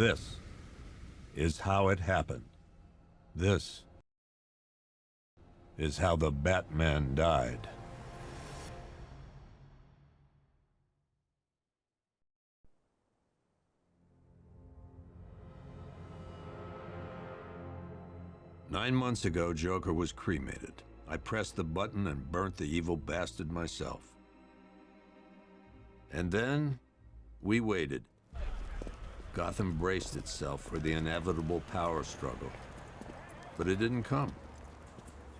This is how it happened. This is how the Batman died. Nine months ago, Joker was cremated. I pressed the button and burnt the evil bastard myself. And then, we waited. Gotham braced itself for the inevitable power struggle. But it didn't come.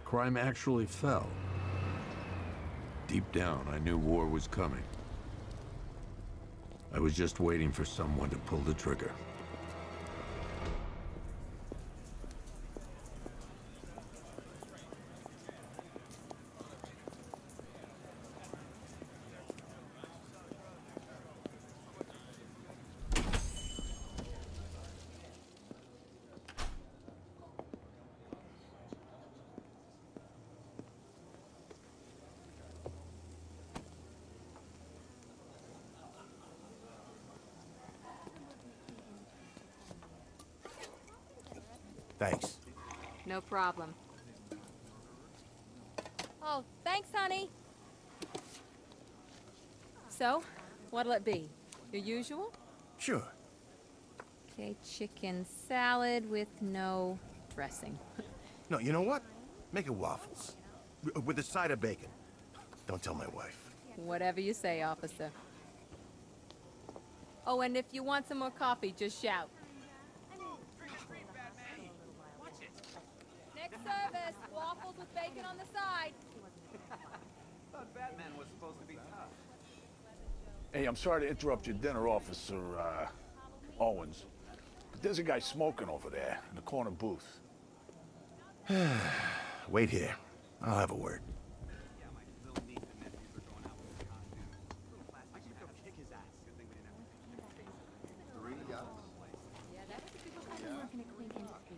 Crime actually fell. Deep down, I knew war was coming. I was just waiting for someone to pull the trigger. Thanks. No problem. Oh, thanks, honey. So, what'll it be? Your usual? Sure. Okay, chicken salad with no dressing. No, you know what? Make it waffles. With a side of bacon. Don't tell my wife. Whatever you say, officer. Oh, and if you want some more coffee, just shout. Next service, waffles with bacon on the side. Thought Batman was supposed to be tough. Hey, I'm sorry to interrupt your dinner, Officer, Owens. But there's a guy smoking over there in the corner booth. Wait here. I'll have a word. Yeah, my little niece and nephews are going out with a costume. Little plastic. I should go kick his ass. Good thing we didn't have to.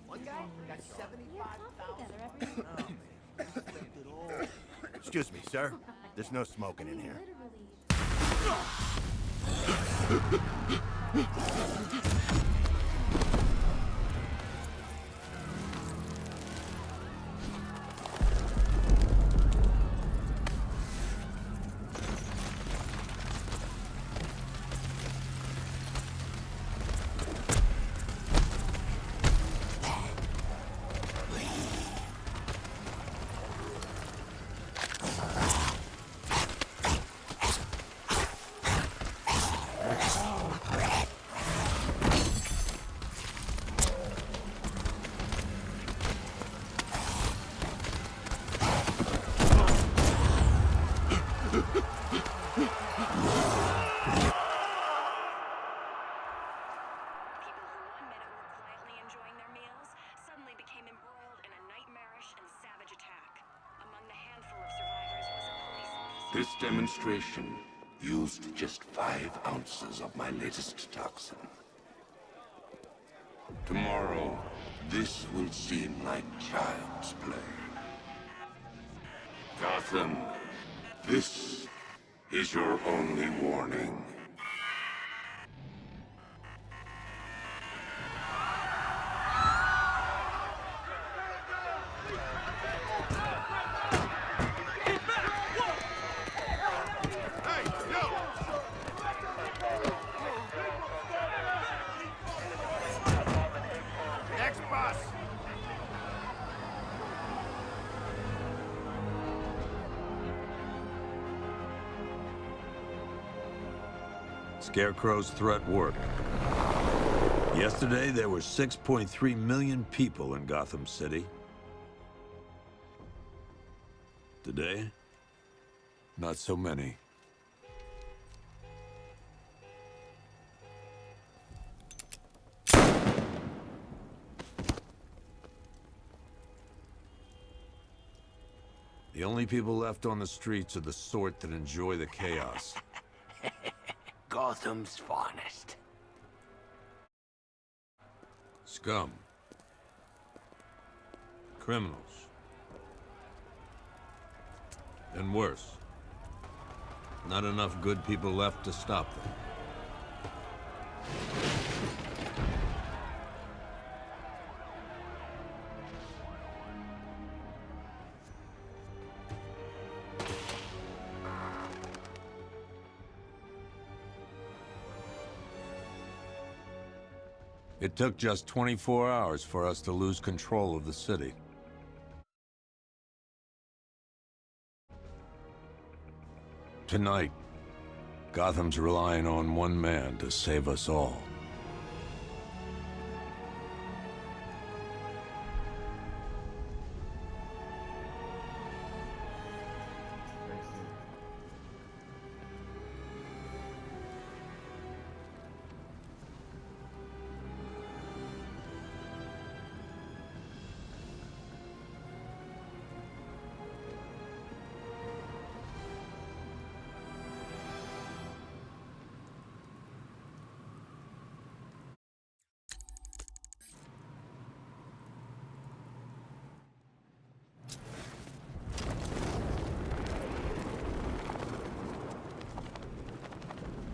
One guy got 75,000. Excuse me, sir. There's no smoking in here. This demonstration used just 5 ounces of my latest toxin. Tomorrow, this will seem like child's play. Gotham, this is your only warning. Scarecrow's threat worked. Yesterday, there were 6.3 million people in Gotham City. Today, not so many. The only people left on the streets are the sort that enjoy the chaos. Gotham's finest. Scum. Criminals. And worse. Not enough good people left to stop them. It took just 24 hours for us to lose control of the city. Tonight, Gotham's relying on one man to save us all.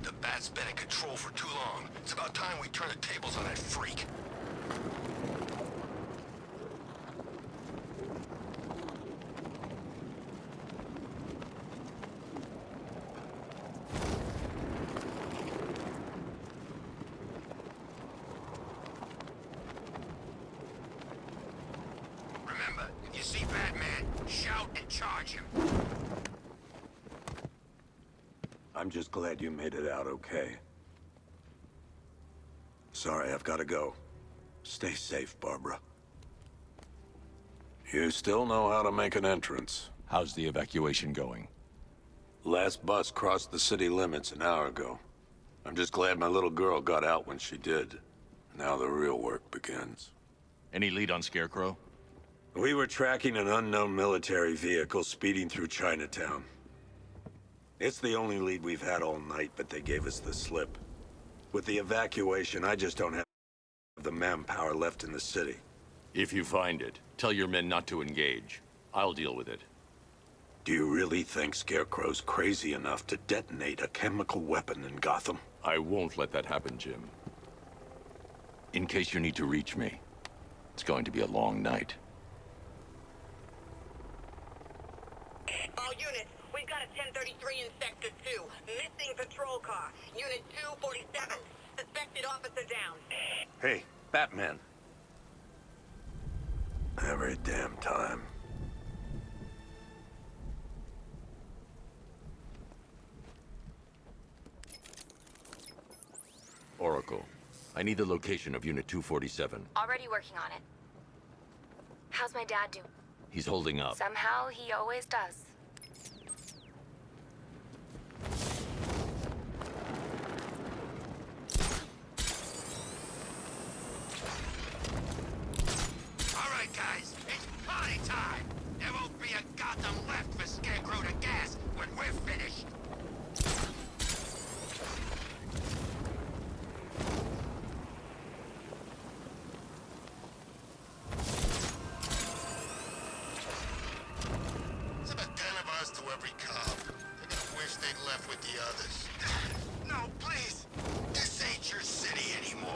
The Bat's been in control for too long. It's about time we turn the tables on that freak. Remember, if you see Batman, shout and charge him. I'm just glad you made it out okay. Sorry, I've got to go. Stay safe, Barbara. You still know how to make an entrance. How's the evacuation going? Last bus crossed the city limits an hour ago. I'm just glad my little girl got out when she did. Now the real work begins. Any lead on Scarecrow? We were tracking an unknown military vehicle speeding through Chinatown. It's the only lead we've had all night, but they gave us the slip. With the evacuation, I just don't have the manpower left in the city. If you find it, tell your men not to engage. I'll deal with it. Do you really think Scarecrow's crazy enough to detonate a chemical weapon in Gotham? I won't let that happen, Jim. In case you need to reach me, it's going to be a long night. All units, we've got a 1033 in Sector 2. Missing patrol car. Unit 247. Suspected officer down. Hey, Batman. Every damn time. Oracle, I need the location of Unit 247. Already working on it. How's my dad doing? He's holding up. Somehow, he always does. All right, guys, it's party time. There won't be a Gotham left for Scarecrow to gas when we're finished. It's about 10 of us to every cop. They're gonna wish they'd left with the others. No, please. This ain't your city anymore.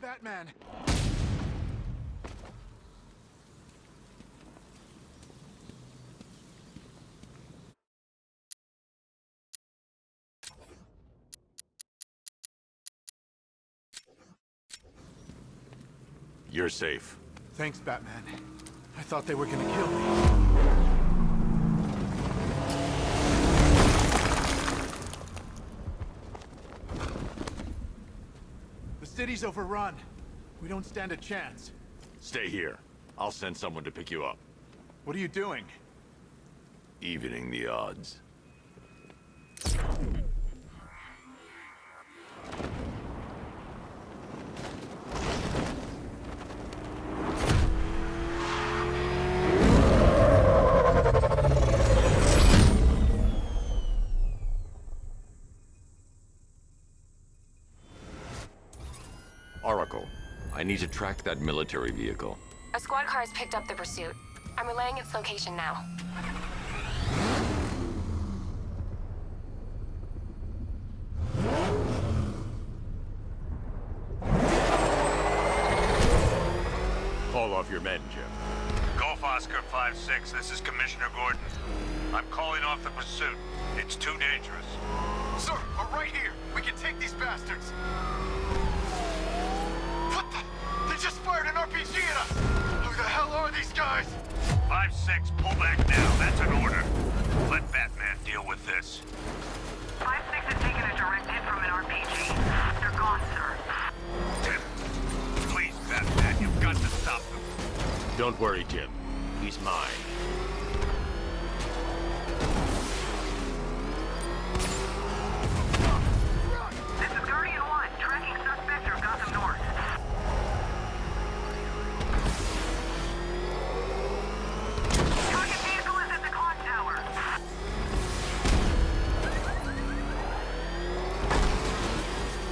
Batman! You're safe. Thanks, Batman. I thought they were gonna kill me. The city's overrun. We don't stand a chance. Stay here. I'll send someone to pick you up. What are you doing? Evening the odds. I need to track that military vehicle. A squad car has picked up the pursuit. I'm relaying its location now. Call off your men, Jim. Golf Oscar 5-6, this is Commissioner Gordon. I'm calling off the pursuit. It's too dangerous. Sir, we're right here. We can take these bastards. What the? They just fired an RPG at us. Who the hell are these guys? 5-6, pull back now. That's an order. Let Batman deal with this. 5-6 has taken a direct hit from an RPG. They're gone, sir. Tim, please, Batman, you've got to stop them. Don't worry, Jim. He's mine. This is Guardian 1, tracking suspect through Gotham North. Target vehicle is at the clock tower.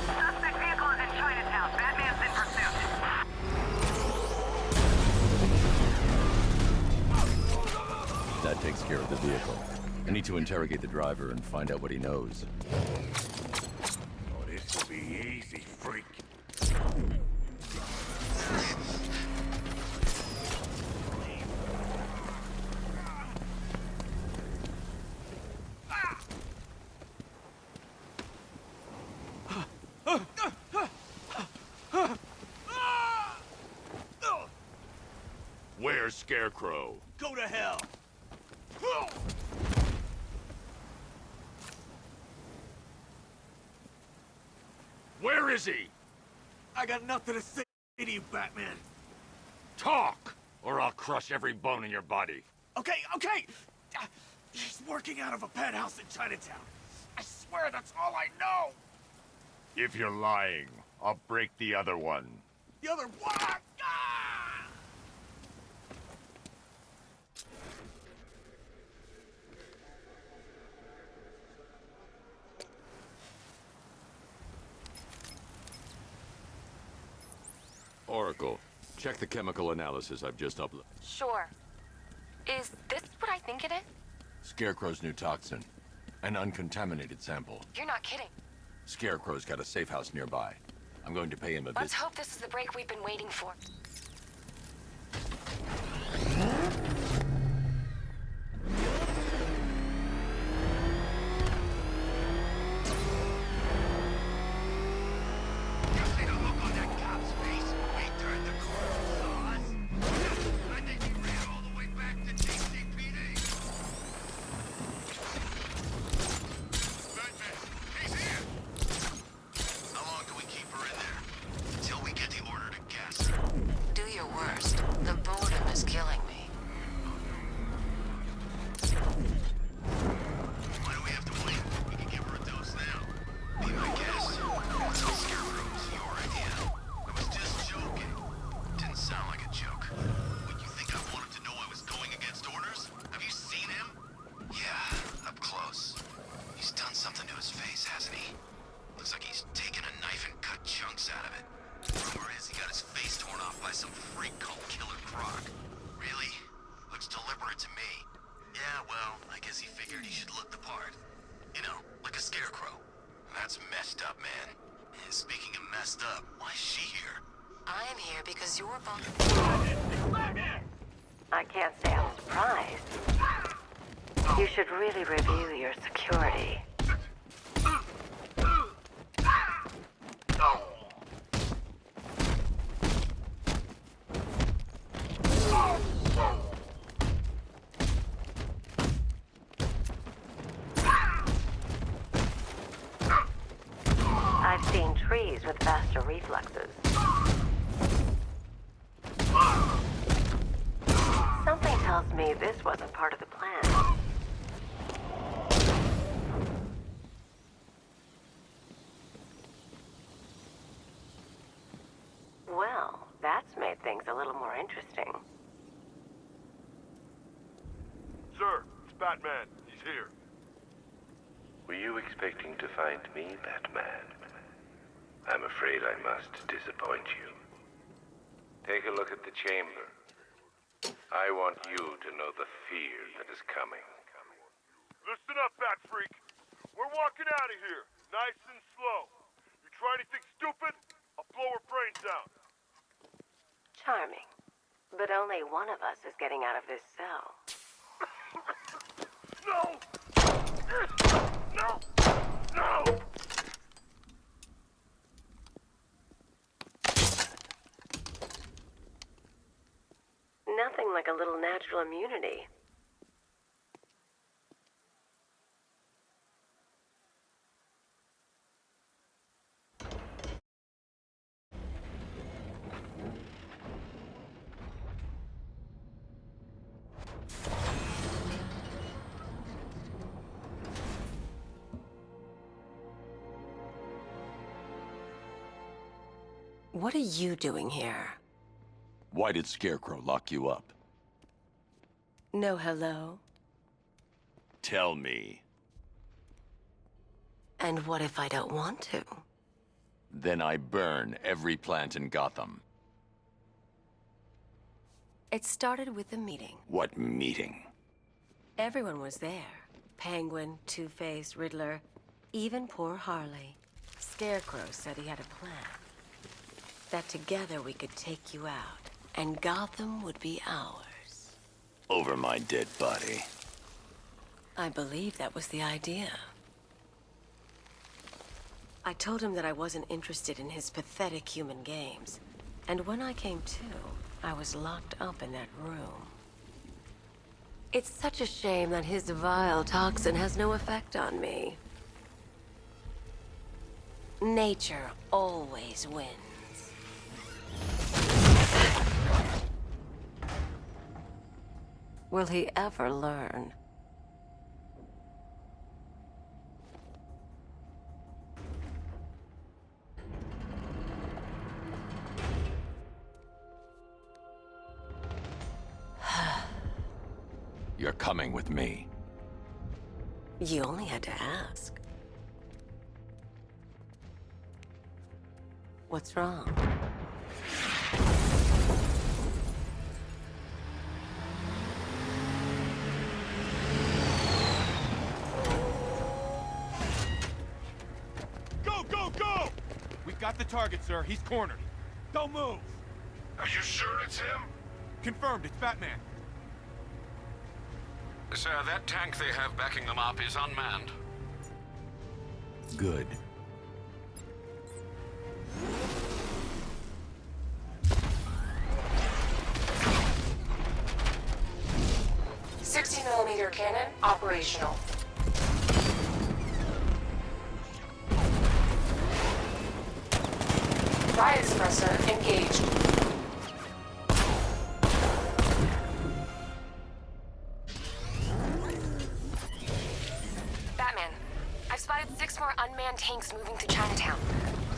Suspect vehicle is in Chinatown. Batman's in pursuit. That takes care of the vehicle. I need to interrogate the driver and find out what he knows. Oh, this will be easy, freak. Where's Scarecrow? Go to hell. Where is he? I got nothing to say to you, Batman. Talk, or I'll crush every bone in your body. Okay. He's working out of a penthouse in Chinatown. I swear that's all I know. If you're lying, I'll break the other one. The other one. Ah! Oracle, check the chemical analysis I've just uploaded. Sure. Is this what I think it is? Scarecrow's new toxin. An uncontaminated sample. You're not kidding. Scarecrow's got a safe house nearby. I'm going to pay him a Let's visit. hope this is the break we've been waiting for. You see the look on that cop's face when he turned the corner and saw us? I think he ran all the way back to DCPD. Batman, he's here! How long do we keep her in there? Until we get the order to gas her. Do your worst. The boredom is killing me. Why do we have to wait? We can give her a dose now. Be my guest. What's the Scarecrow? It's your idea. I was just joking. Didn't sound like a joke. What, you think I wanted to know I was going against orders? Have you seen him? Yeah, up close. He's done something to his face, hasn't he? Looks like he's taken a knife and cut chunks out of it. Rumor is he got his face torn off by some freak called Killer Croc. Really? Looks deliberate to me. Yeah, well, I guess he figured he should look the part. You know, like a scarecrow. That's messed up, man. And speaking of messed up, why is she here? I am here because your boss... I can't say I'm surprised. You should really review your security. I've seen trees with faster reflexes. Something tells me this wasn't part of the plan. Well, that's made things a little more interesting. Sir, it's Batman. He's here. Were you expecting to find me, Batman? I'm afraid I must disappoint you. Take a look at the chamber. I want you to know the fear that is coming. Listen up, Bat Freak. We're walking out of here, nice and slow. You try anything stupid, I'll blow her brains out. Charming. But only one of us is getting out of this cell. No! No! No! Nothing like a little natural immunity. What are you doing here? Why did Scarecrow lock you up? No hello? Tell me. And what if I don't want to? Then I burn every plant in Gotham. It started with a meeting. What meeting? Everyone was there. Penguin, Two-Face, Riddler, even poor Harley. Scarecrow said he had a plan. That together we could take you out, and Gotham would be ours. Over my dead body. I believe that was the idea. I told him that I wasn't interested in his pathetic human games. And when I came to, I was locked up in that room. It's such a shame that his vile toxin has no effect on me. Nature always wins. Will he ever learn? You're coming with me. You only had to ask. What's wrong? Go, go, go! We've got the target, sir. He's cornered. Don't move! Are you sure it's him? Confirmed, it's Batman. Sir, that tank they have backing them up is unmanned. Good. .60mm cannon operational. Riot suppressor engaged. Batman, I've spotted 6 more unmanned tanks moving to Chinatown.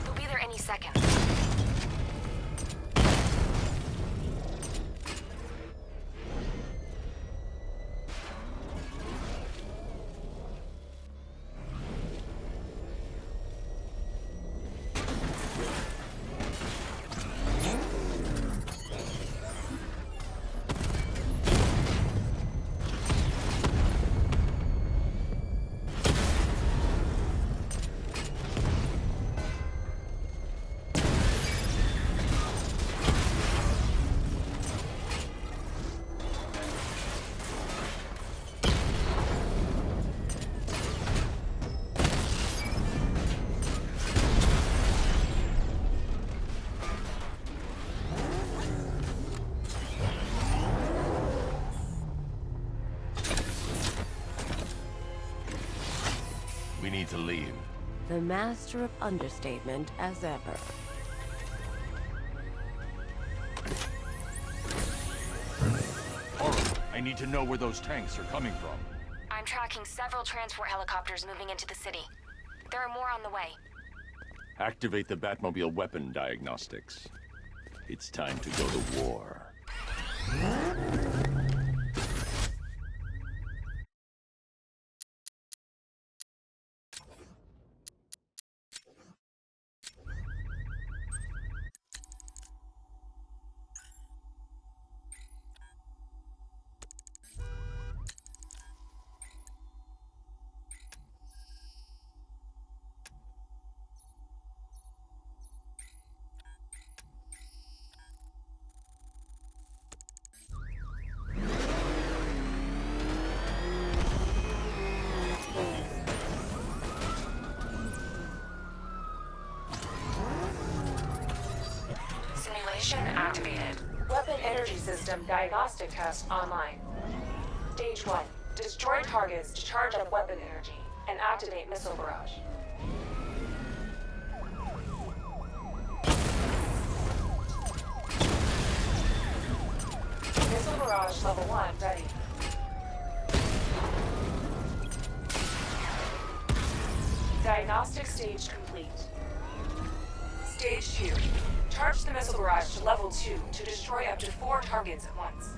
They'll be there any second. We need to leave. The master of understatement as ever. Alright, I need to know where those tanks are coming from. I'm tracking several transport helicopters moving into the city. There are more on the way. Activate the Batmobile weapon diagnostics. It's time to go to war. system diagnostic test online. Stage 1. Destroy targets to charge up weapon energy and activate missile barrage. Missile barrage level 1 ready. Diagnostic stage complete. Stage 2. Charge the missile barrage to level 2 to destroy up to 4 targets at once.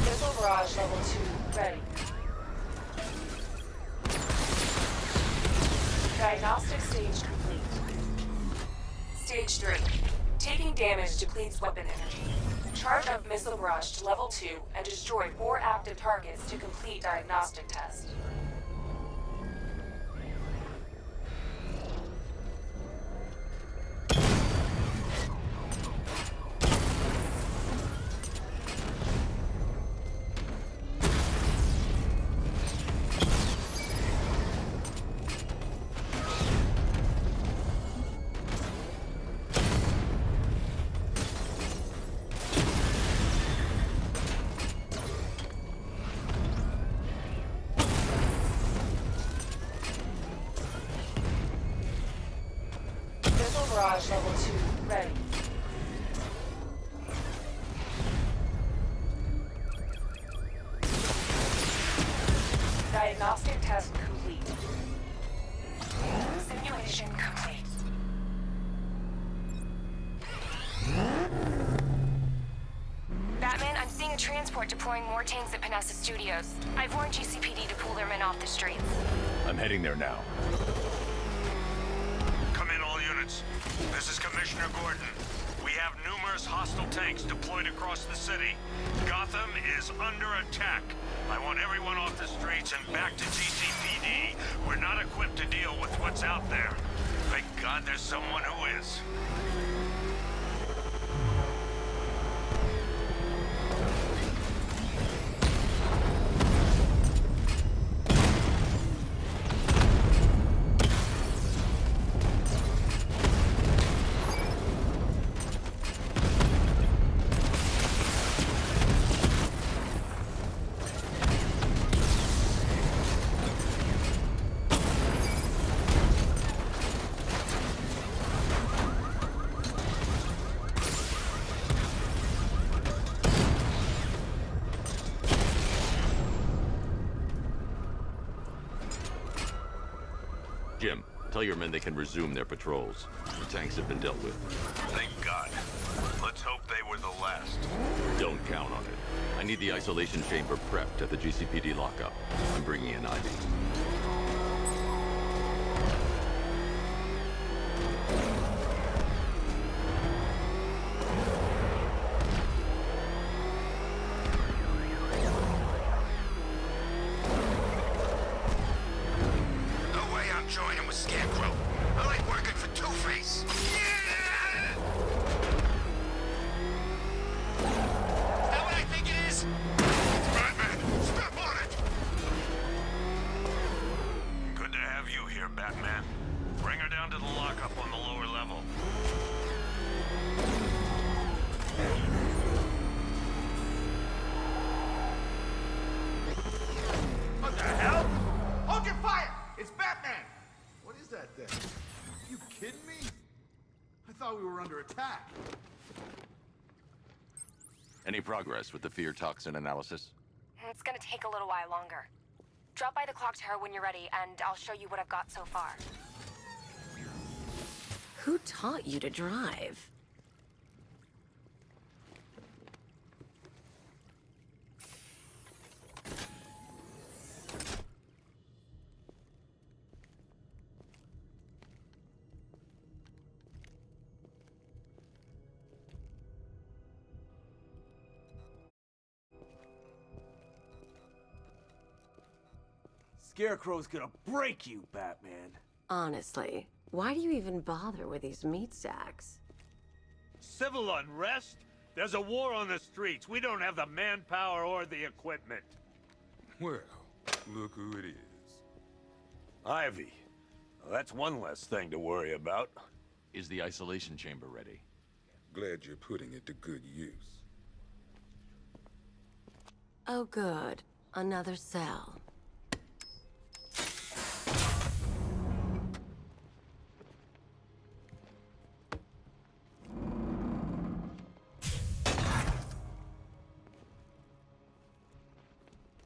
Missile barrage level 2 ready. Diagnostic stage complete. Stage 3. Taking damage depletes weapon energy. Charge up missile barrage to level 2 and destroy 4 active targets to complete diagnostic test. Missile barrage level 2 ready. Diagnostic test complete. Simulation complete. Batman, I'm seeing a transport deploying more tanks at Panessa Studios. I've warned GCPD to pull their men off the streets. I'm heading there now. Come in, all units. This is Commissioner Gordon. We have numerous hostile tanks deployed across the city. Gotham is under attack. I want everyone off the streets and back to GCPD. We're not equipped to deal with what's out there. Thank God there's someone who is. Jim, tell your men they can resume their patrols. The tanks have been dealt with. Thank God. Let's hope they were the last. Don't count on it. I need the isolation chamber prepped at the GCPD lockup. I'm bringing in Ivy. No way I'm joining with Scarecrow. I like working for Two-Face. Is that what I think it is? It's Batman! Step on it! Good to have you here, Batman. Bring her down to the lockup on the lower level. What the hell? Hold your fire! It's Batman! What is that thing? You kidding me? I thought we were under attack. Any progress with the fear toxin analysis? It's gonna take a little while longer. Drop by the clock tower when you're ready, and I'll show you what I've got so far. Who taught you to drive? Scarecrow's gonna break you, Batman. Honestly, why do you even bother with these meat sacks? Civil unrest? There's a war on the streets. We don't have the manpower or the equipment. Well, look who it is. Ivy. Well, that's one less thing to worry about. Is the isolation chamber ready? Glad you're putting it to good use. Oh, good. Another cell.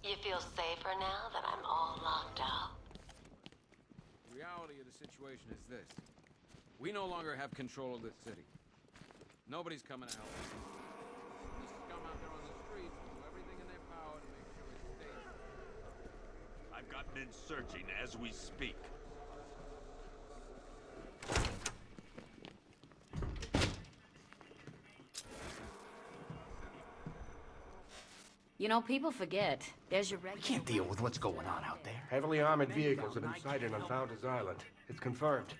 You feel safer now that I'm all locked out? The reality of the situation is this. We no longer have control of this city. Nobody's coming to help us. The scum out there on the streets will do everything in their power to make sure it stays. I've got men searching as we speak. You know, people forget. There's your We can't deal with what's going on out there. Heavily armored vehicles have been sighted on Founders Island. It's confirmed.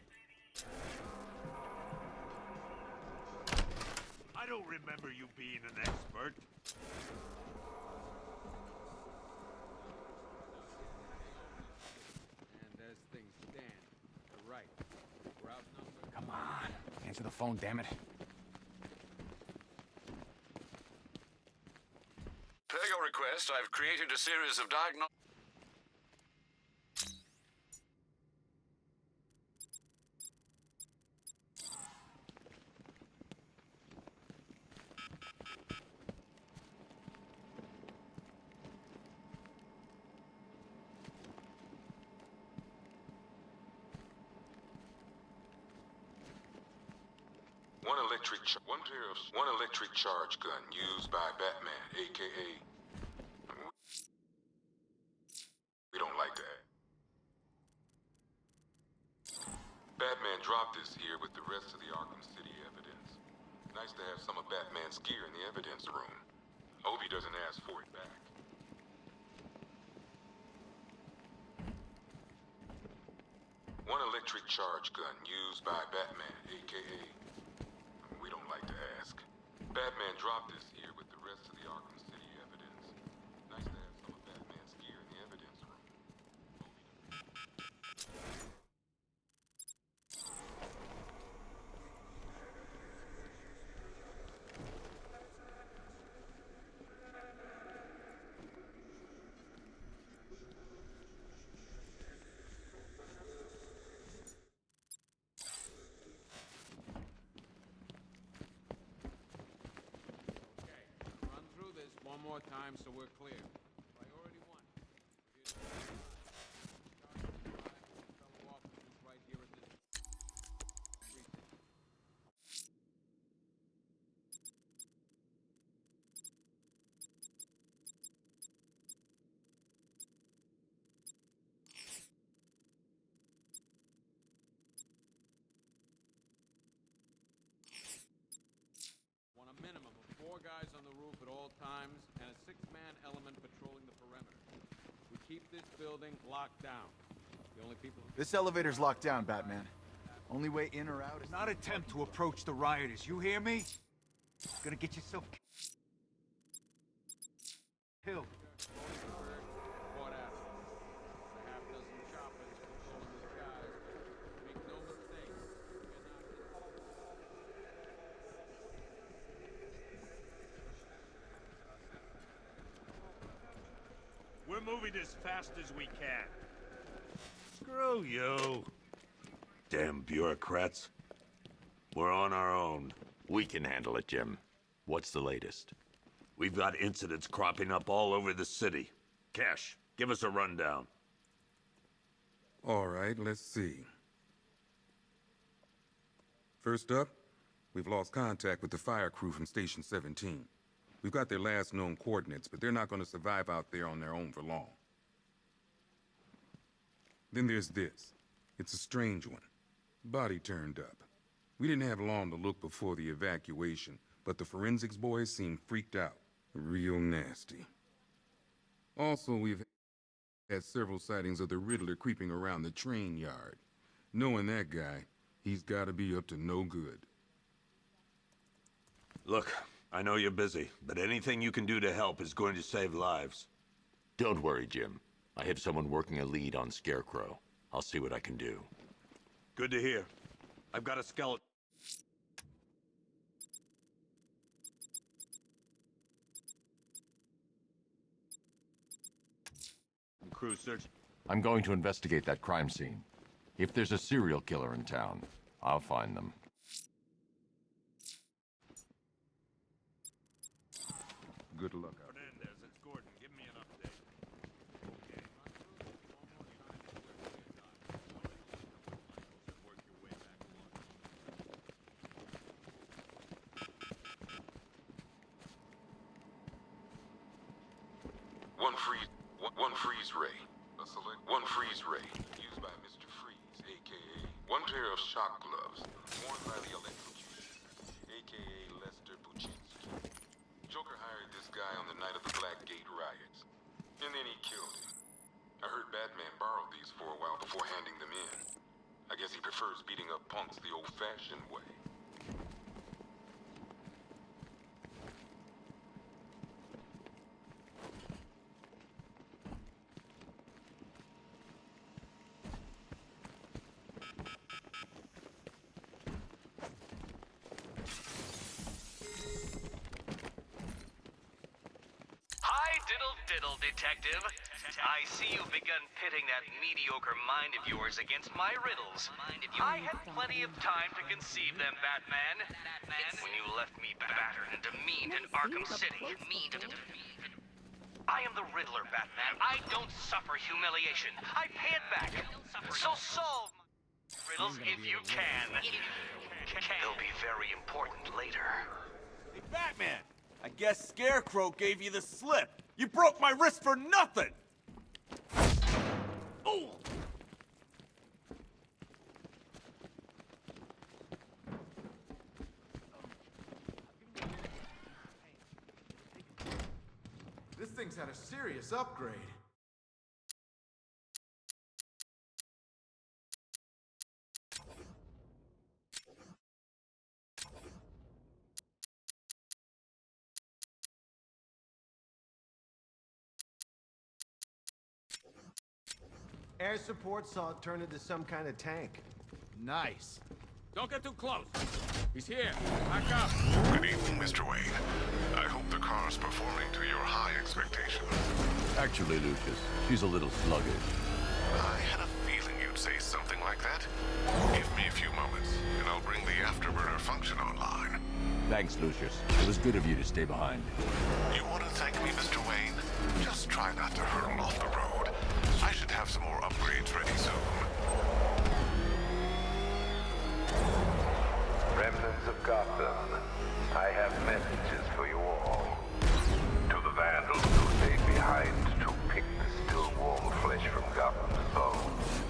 I don't remember you being an expert. And as things stand, you're right. We're outnumbered. Come on. Answer the phone, damn it. Per your request, I've created a series of diagnostics. One electric charge gun used by Batman, aka. We don't like that. Batman dropped this here with the rest of the Arkham City evidence. Nice to have some of Batman's gear in the evidence room. Hope he doesn't ask for it back. One electric charge gun used by Batman, aka. We don't like to ask. Batman dropped this here with the rest of the Arkham City evidence. Nice to have some of Batman's gear in the evidence room. Run through this one more time so we're clear. Priority 1. Here's the fellow officers right here at this precinct. Want a minimum of 4 guys on the roof at all times and a 6-man element patrolling the perimeter. We keep this building locked down. The only people who... This elevator's locked down, Batman. Only way in or out is... Not attempt to approach the rioters, you hear me? Gonna get yourself killed. Caught at it. A half-dozen choppers patrolling the skies. Make no mistake, We're moving as fast as we can. Screw you. Damn bureaucrats. We're on our own. We can handle it, Jim. What's the latest? We've got incidents cropping up all over the city. Cash, give us a rundown. All right, let's see. First up, we've lost contact with the fire crew from Station 17. We've got their last known coordinates, but they're not going to survive out there on their own for long. Then there's this. It's a strange one. Body turned up. We didn't have long to look before the evacuation, but the forensics boys seemed freaked out. Real nasty. Also, we've had several sightings of the Riddler creeping around the train yard. Knowing that guy, he's got to be up to no good. Look, I know you're busy, but anything you can do to help is going to save lives. Don't worry, Jim. I have someone working a lead on Scarecrow. I'll see what I can do. Good to hear. I've got a skeleton. Crew search. I'm going to investigate that crime scene. If there's a serial killer in town, I'll find them. Good luck. Hernandez, it's Gordon. Give me an update. Okay. Work your way back One freeze ray. One freeze ray used by Mr. Freeze, aka one pair of shock gloves worn by the electrocutioner, aka Lester Buczynski. Joker hired this guy on the night of the Blackgate riots, and then he killed him. I heard Batman borrowed these for a while before handing them in. I guess he prefers beating up punks the old-fashioned way. Diddle, detective. I see you've begun pitting that mediocre mind of yours against my riddles. I had plenty of time to conceive them, Batman. When you left me battered and demeaned in Arkham City. I am the Riddler, Batman. I don't suffer humiliation. I pay it back. So solve my riddles if you can. They'll be very important later. Hey, Batman! I guess Scarecrow gave you the slip. You broke my wrist for nothing! Oh! This thing's had a serious upgrade. Air support saw it turn into some kind of tank. Nice. Don't get too close. He's here. Back up. Good evening, Mr. Wayne. I hope the car's performing to your high expectations. Actually, Lucius, she's a little sluggish. I had a feeling you'd say something like that. Give me a few moments, and I'll bring the afterburner function online. Thanks, Lucius. It was good of you to stay behind. You want to thank me, Mr. Wayne? Just try not to hurtle off the road. I should have some more upgrades ready soon. Remnants of Gotham, I have messages for you all. To the vandals who stayed behind to pick the still warm flesh from Gotham's bones.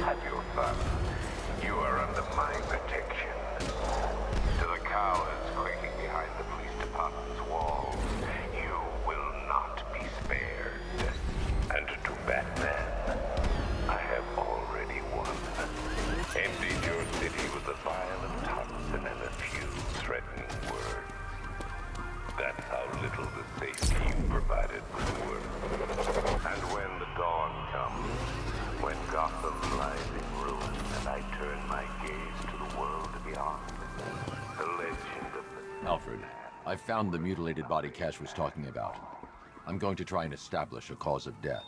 Have your fun. You are under my protection. To the cowards quaking behind the police department's walls, you will not be spared. And to Batman, I have already won. Emptied your city with a violent toxin and a few threatening words. That's how little the safety you provided was worth. And when the dawn comes, when Gotham lies in ruin and I turn my gaze to the world beyond, the legend of the... Alfred, I found the mutilated body Cash was talking about. I'm going to try and establish a cause of death.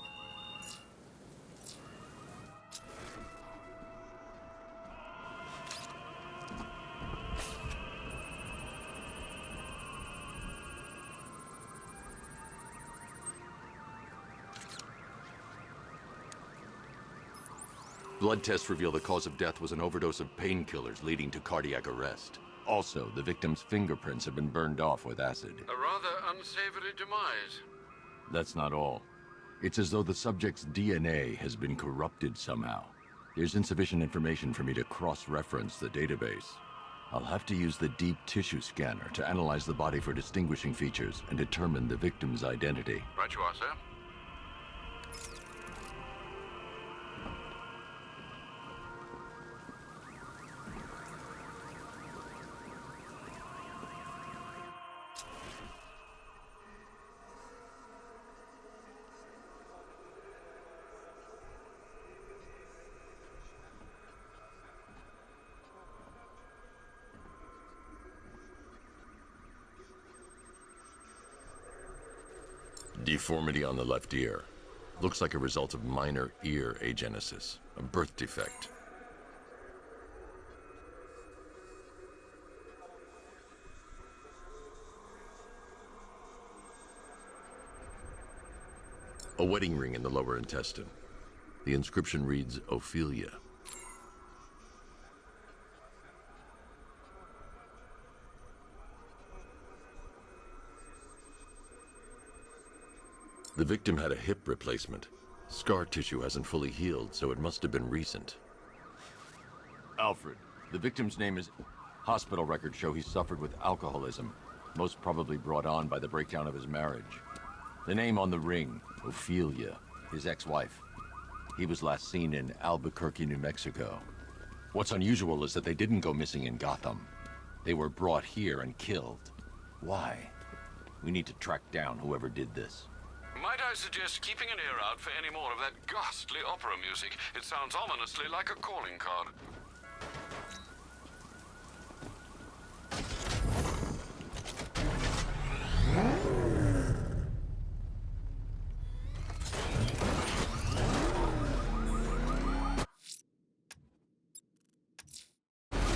Blood tests reveal the cause of death was an overdose of painkillers leading to cardiac arrest. Also, the victim's fingerprints have been burned off with acid. A rather unsavory demise. That's not all. It's as though the subject's DNA has been corrupted somehow. There's insufficient information for me to cross-reference the database. I'll have to use the deep tissue scanner to analyze the body for distinguishing features and determine the victim's identity. Right you are, sir. Deformity on the left ear. Looks like a result of minor ear agenesis, a birth defect. A wedding ring in the lower intestine. The inscription reads, Ophelia. The victim had a hip replacement. Scar tissue hasn't fully healed, so it must have been recent. Alfred, the victim's name is... Hospital records show he suffered with alcoholism, most probably brought on by the breakdown of his marriage. The name on the ring, Ophelia, his ex-wife. He was last seen in Albuquerque, New Mexico. What's unusual is that they didn't go missing in Gotham. They were brought here and killed. Why? We need to track down whoever did this. Might I suggest keeping an ear out for any more of that ghastly opera music? It sounds ominously like a calling card.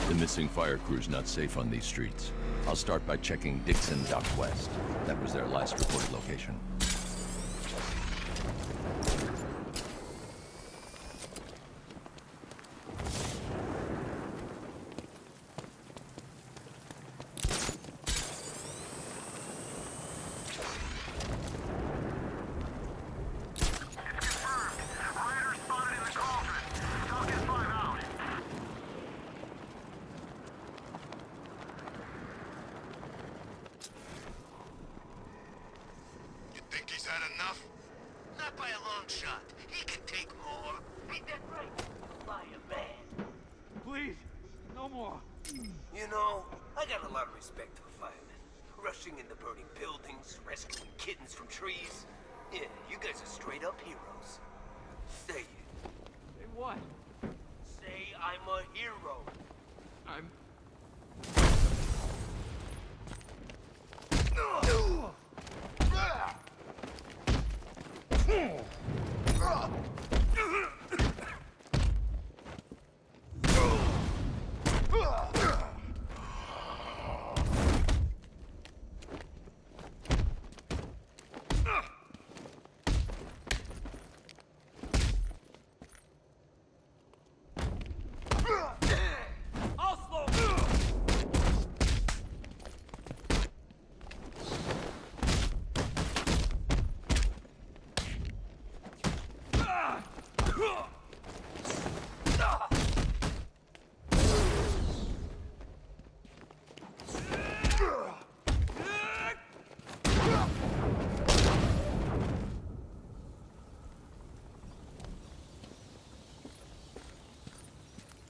The missing fire crew's not safe on these streets. I'll start by checking Dixon Dock West. That was their last reported location. Think he's had enough? Not by a long shot. He can take more. Ain't that right? Lion man. Please, no more. You know, I got a lot of respect for firemen. Rushing into burning buildings, rescuing kittens from trees. Yeah, you guys are straight up heroes. Say it. Say what? Say I'm a hero. I'm...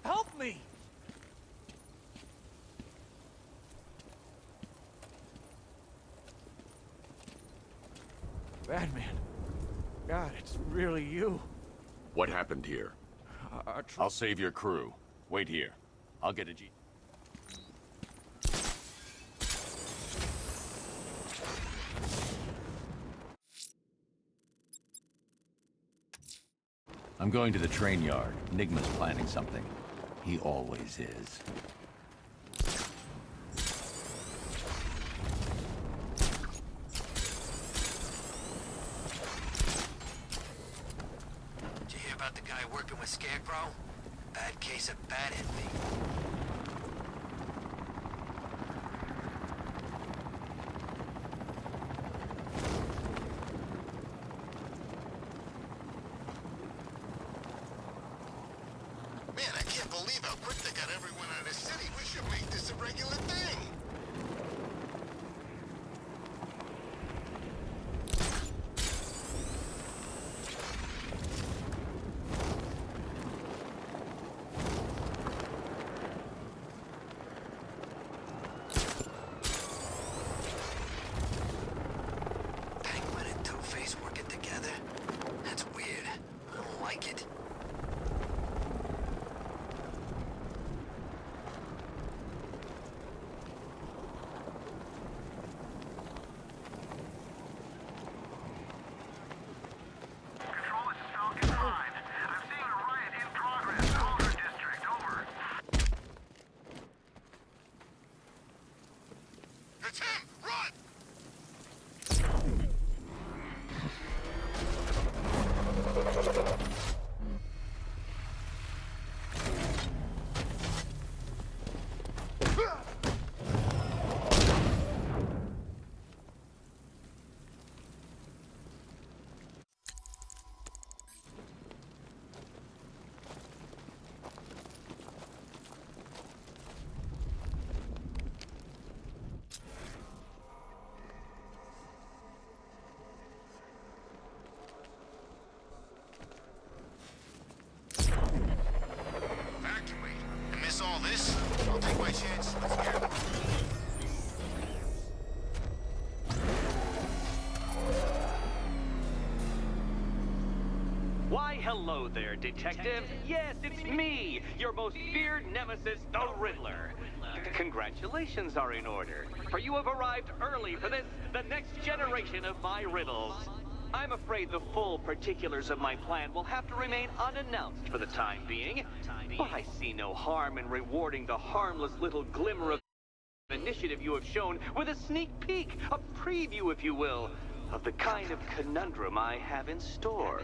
Help me! Batman. God, it's really you. What happened here? I'll save your crew. Wait here. I'll get a G. I'm going to the train yard. Nigma's planning something. He always is. Did you hear about the guy working with Scarecrow? Bad case of bat envy. Man, I can't believe how quick they got everyone out of the city. We should make this a regular thing. Penguin and Two-Face working together? That's weird. I don't like it. Why, hello there, Detective. Yes, it's me, your most feared nemesis, the Riddler. Congratulations are in order, for you have arrived early for this, the next generation of my riddles. I'm afraid the full particulars of my plan will have to remain unannounced for the time being, but I see no harm in rewarding the harmless little glimmer of initiative you have shown with a sneak peek, a preview, if you will, of the kind of conundrum I have in store.